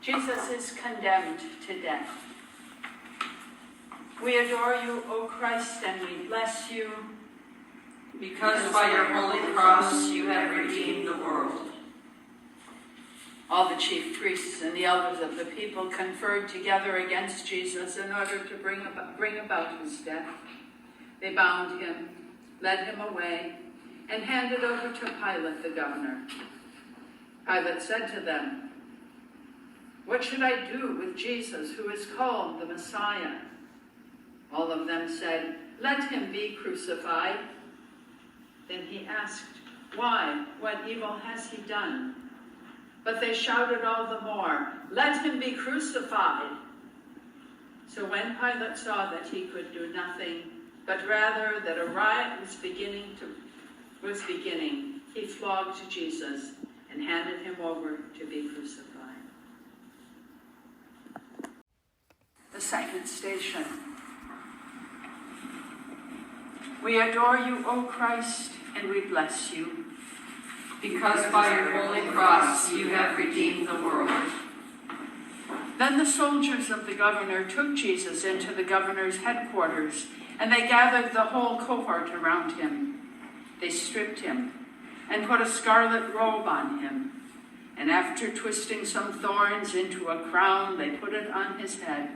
Jesus is condemned to death. We adore you, O Christ, and we bless you, because by your holy cross you have redeemed the world. All the chief priests and the elders of the people conferred together against Jesus in order to bring about his death. They bound him, led him away, and handed over to Pilate the governor. Pilate said to them, "What should I do with Jesus, who is called the Messiah?" All of them said, "Let him be crucified." Then he asked, "Why? What evil has he done?" But they shouted all the more, "Let him be crucified." So when Pilate saw that he could do nothing, but rather that a riot was beginning, he flogged Jesus and handed him over to be crucified. The second station. We adore you, O Christ, and we bless you, because by your holy cross you have redeemed the world. Then the soldiers of the governor took Jesus into the governor's headquarters, and they gathered the whole cohort around him. They stripped him and put a scarlet robe on him, and after twisting some thorns into a crown, they put it on his head.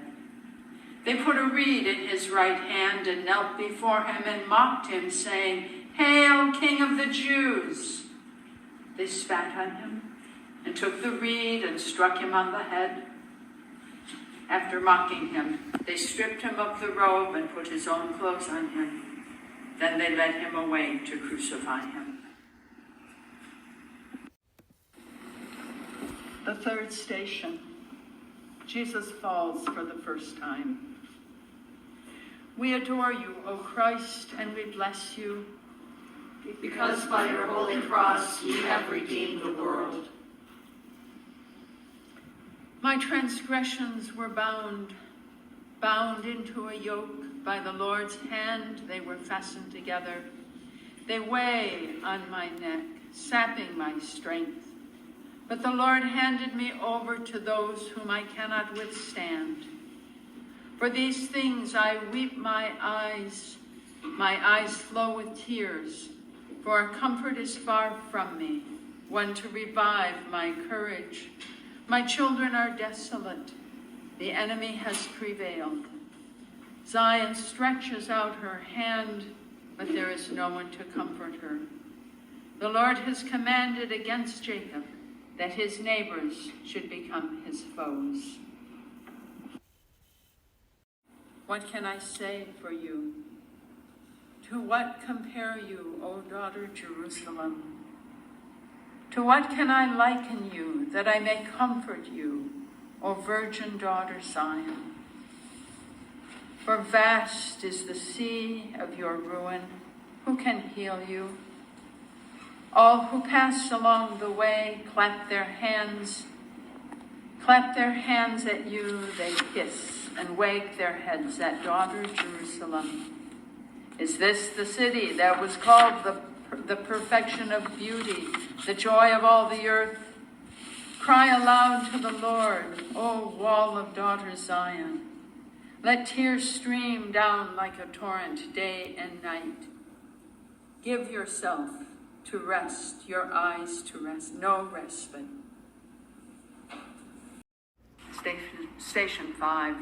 They put a reed in his right hand and knelt before him and mocked him, saying, "Hail, King of the Jews!" They spat on him and took the reed and struck him on the head. After mocking him, they stripped him of the robe and put his own clothes on him. Then they led him away to crucify him. The third station. Jesus falls for the first time. We adore you, O Christ, and we bless you, because by your holy cross you have redeemed the world. My transgressions were bound into a yoke. By the Lord's hand they were fastened together. They weigh on my neck, sapping my strength. But the Lord handed me over to those whom I cannot withstand. For these things I weep my eyes flow with tears, for a comfort is far from me, one to revive my courage. My children are desolate, the enemy has prevailed. Zion stretches out her hand, but there is no one to comfort her. The Lord has commanded against Jacob that his neighbors should become his foes. What can I say for you? To what compare you, O daughter Jerusalem? To what can I liken you, that I may comfort you, O virgin daughter Zion? For vast is the sea of your ruin. Who can heal you? All who pass along the way clap their hands at you, they hiss and wag their heads at daughter Jerusalem. Is this the city that was called the perfection of beauty, the joy of all the earth? Cry aloud to the Lord, O wall of daughter Zion. Let tears stream down like a torrent day and night. Give yourself to rest, your eyes to rest, no respite. Station 5.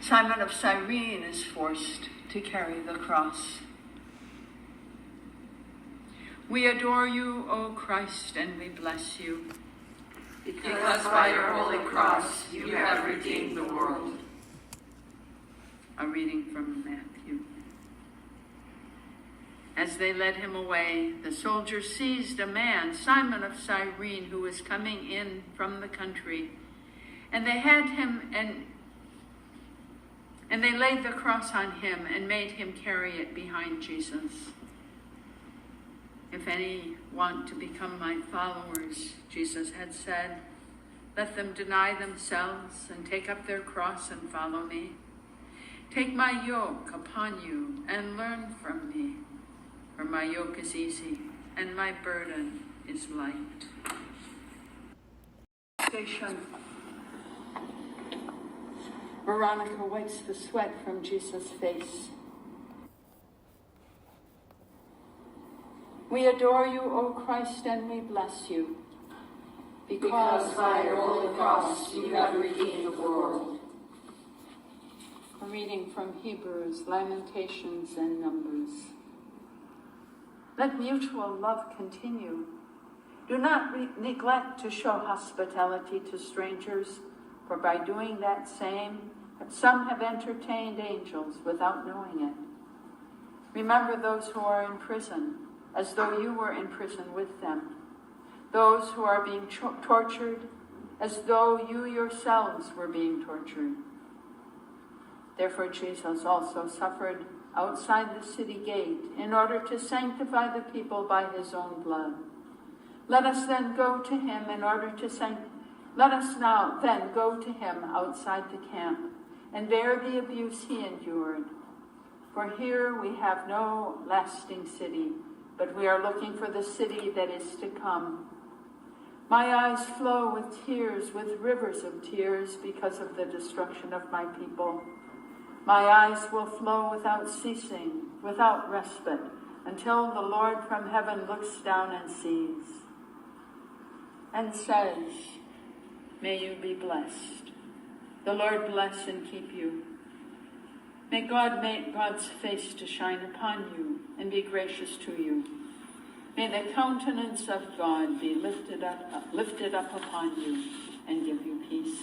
Simon of Cyrene is forced to carry the cross. We adore you, O Christ, and we bless you, because by your holy cross you have redeemed the world. A reading from Matthew. As they led him away, the soldiers seized a man, Simon of Cyrene, who was coming in from the country, and they had him and they laid the cross on him and made him carry it behind Jesus. If any want to become my followers, Jesus had said, let them deny themselves and take up their cross and follow me. Take my yoke upon you and learn from me, for my yoke is easy and my burden is light. station. Veronica wipes the sweat from Jesus' face. We adore you, O Christ, and we bless you. Because by your holy cross you have redeemed the world. A reading from Hebrews, Lamentations, and Numbers. Let mutual love continue. Do not neglect to show hospitality to strangers, for by doing that same, some have entertained angels without knowing it. Remember those who are in prison, as though you were in prison with them. Those who are being tortured, as though you yourselves were being tortured. Therefore Jesus also suffered outside the city gate in order to sanctify the people by his own blood. Let us then go to him Let us now then go to him outside the camp and bear the abuse he endured. For here we have no lasting city, but we are looking for the city that is to come. My eyes flow with tears, with rivers of tears, because of the destruction of my people. My eyes will flow without ceasing, without respite, until the Lord from heaven looks down and sees, and says, may you be blessed. The Lord bless and keep you. May God make God's face to shine upon you and be gracious to you. May the countenance of God be lifted up upon you and give you peace.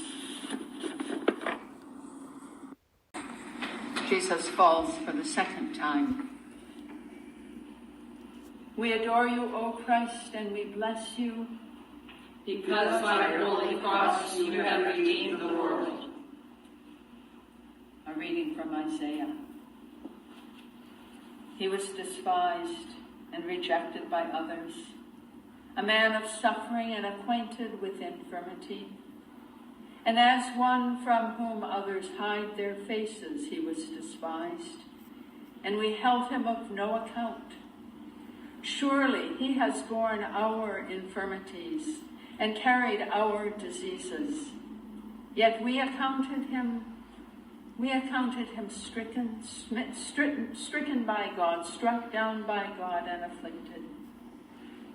Jesus falls for the second time. We adore you, O Christ, and we bless you. Because by your holy cross you have redeemed the world. A reading from Isaiah. He was despised and rejected by others, a man of suffering and acquainted with infirmity. And as one from whom others hide their faces, he was despised, and we held him of no account. Surely he has borne our infirmities and carried our diseases. Yet we accounted him stricken by God, struck down by God, and afflicted.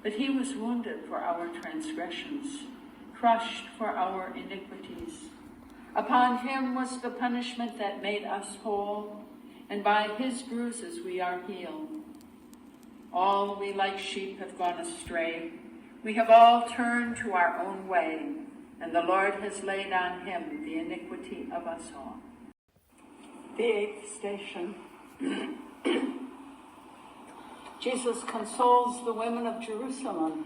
But he was wounded for our transgressions, crushed for our iniquities. Upon him was the punishment that made us whole, and by his bruises we are healed. All we like sheep have gone astray. We have all turned to our own way, and the Lord has laid on him the iniquity of us all. The eighth station. Jesus consoles the women of Jerusalem.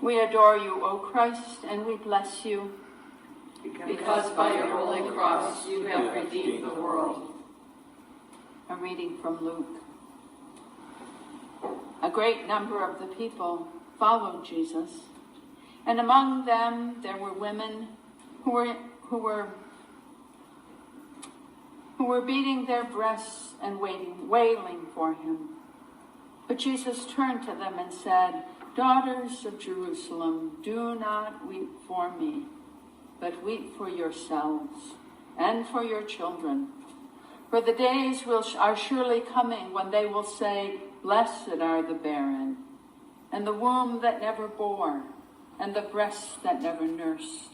We adore you, O Christ, and we bless you. Because by your holy cross you have redeemed the world. A reading from Luke. A great number of the people followed Jesus, and among them there were women who were beating their breasts and wailing for him. But Jesus turned to them and said, Daughters of Jerusalem, do not weep for me, but weep for yourselves and for your children. For the days are surely coming when they will say, Blessed are the barren, and the womb that never bore, and the breasts that never nursed.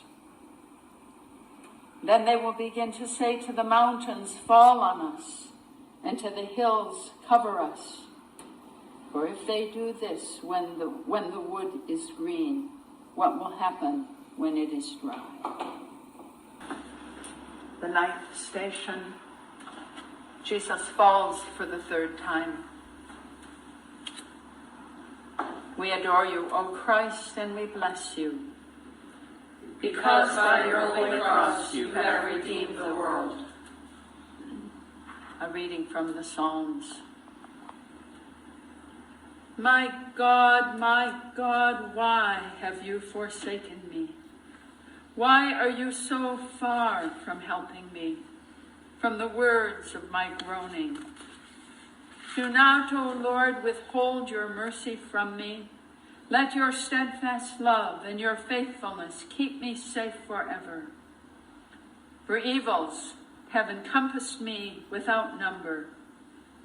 Then they will begin to say to the mountains, Fall on us, and to the hills, Cover us. For if they do this when the wood is green, what will happen when it is dry? The ninth station. Jesus falls for the third time. We adore you, O Christ, and we bless you. Because by your holy cross you have redeemed the world. A reading from the Psalms. My God, why have you forsaken me? Why are you so far from helping me, from the words of my groaning? Do not, O Lord, withhold your mercy from me. Let your steadfast love and your faithfulness keep me safe forever. For evils have encompassed me without number.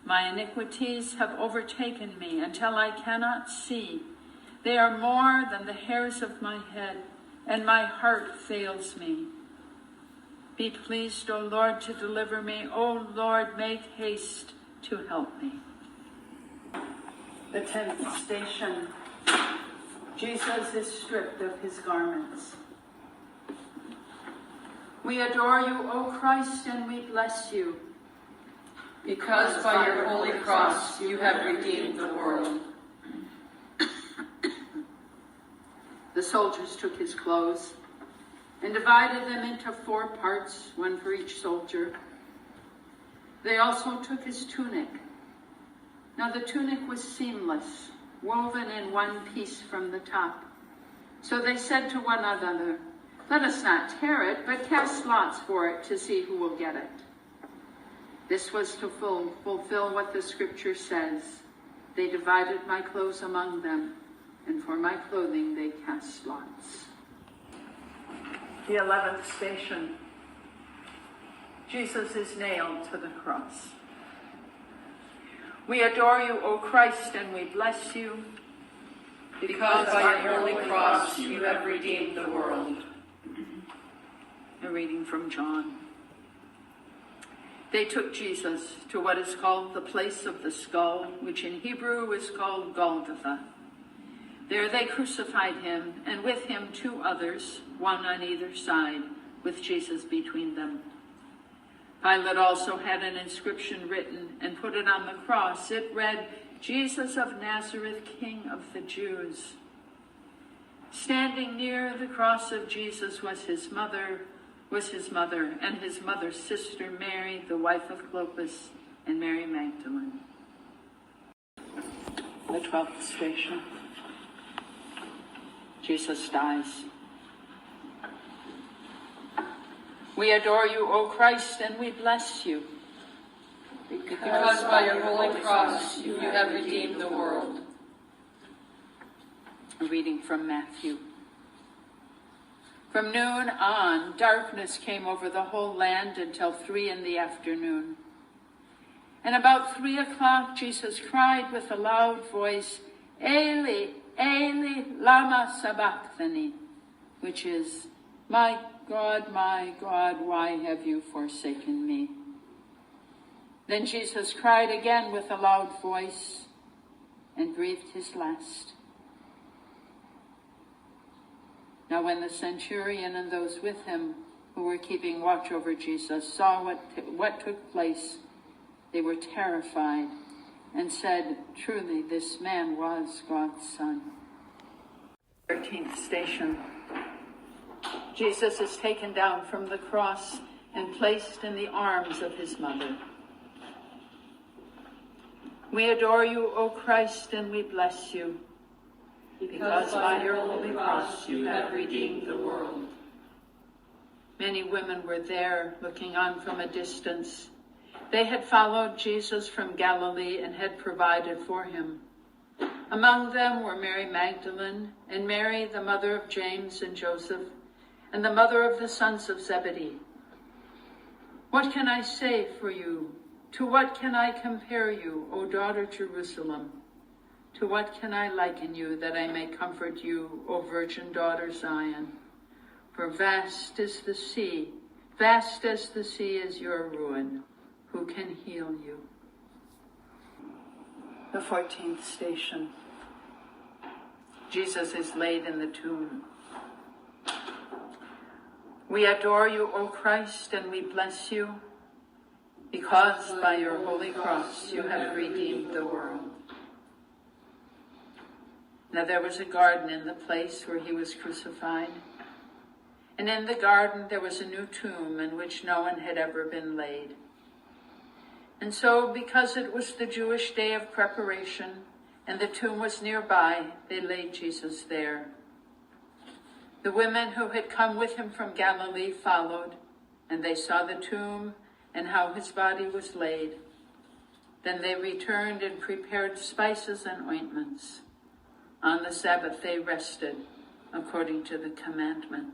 My iniquities have overtaken me until I cannot see. They are more than the hairs of my head, and my heart fails me. Be pleased, O Lord, to deliver me. O Lord, make haste to help me. The 10th station. Jesus is stripped of his garments. We adore you, O Christ, and we bless you. Because by your holy cross you have redeemed the world. The soldiers took his clothes and divided them into 4 parts, one for each soldier. They also took his tunic. Now the tunic was seamless, woven in one piece from the top. So they said to one another, "Let us not tear it, but cast lots for it to see who will get it." This was to fulfill what the scripture says. They divided my clothes among them, and for my clothing they cast lots. The 11th station. Jesus is nailed to the cross. We adore you, O Christ, and we bless you. Because by your holy cross you have redeemed the world. A reading from John. They took Jesus to what is called the place of the skull, which in Hebrew is called Golgotha. There they crucified him, and with him 2 others, one on either side, with Jesus between them. Pilate also had an inscription written and put it on the cross. It read, "Jesus of Nazareth, King of the Jews." Standing near the cross of Jesus was his mother, and his mother's sister Mary, the wife of Clopas, and Mary Magdalene. The 12th station. Jesus dies. We adore you, O Christ, and we bless you. Because by your holy cross you have redeemed the world. A reading from Matthew. From noon on, darkness came over the whole land until 3 p.m. And about 3 o'clock, Jesus cried with a loud voice, "Eli, Eli, lama sabachthani," which is, my God, why have you forsaken me?" Then Jesus cried again with a loud voice and breathed his last. Now when the centurion and those with him who were keeping watch over Jesus saw what took place, they were terrified and said, "Truly, this man was God's Son." 13th station. Jesus is taken down from the cross and placed in the arms of his mother. We adore you, O Christ, and we bless you. Because by your holy cross you have redeemed the world. Many women were there looking on from a distance. They had followed Jesus from Galilee and had provided for him. Among them were Mary Magdalene and Mary, the mother of James and Joseph, and the mother of the sons of Zebedee. "What can I say for you? To what can I compare you, O daughter Jerusalem? To what can I liken you that I may comfort you, O virgin daughter Zion? For vast as the sea is your ruin. Who can heal you?" The 14th station. Jesus is laid in the tomb. We adore you, O Christ, and we bless you, because by your holy cross you have redeemed the world. Now there was a garden in the place where he was crucified, and in the garden there was a new tomb in which no one had ever been laid. And so, because it was the Jewish day of preparation, and the tomb was nearby, they laid Jesus there. The women who had come with him from Galilee followed, and they saw the tomb and how his body was laid. Then they returned and prepared spices and ointments. On the Sabbath they rested according to the commandment.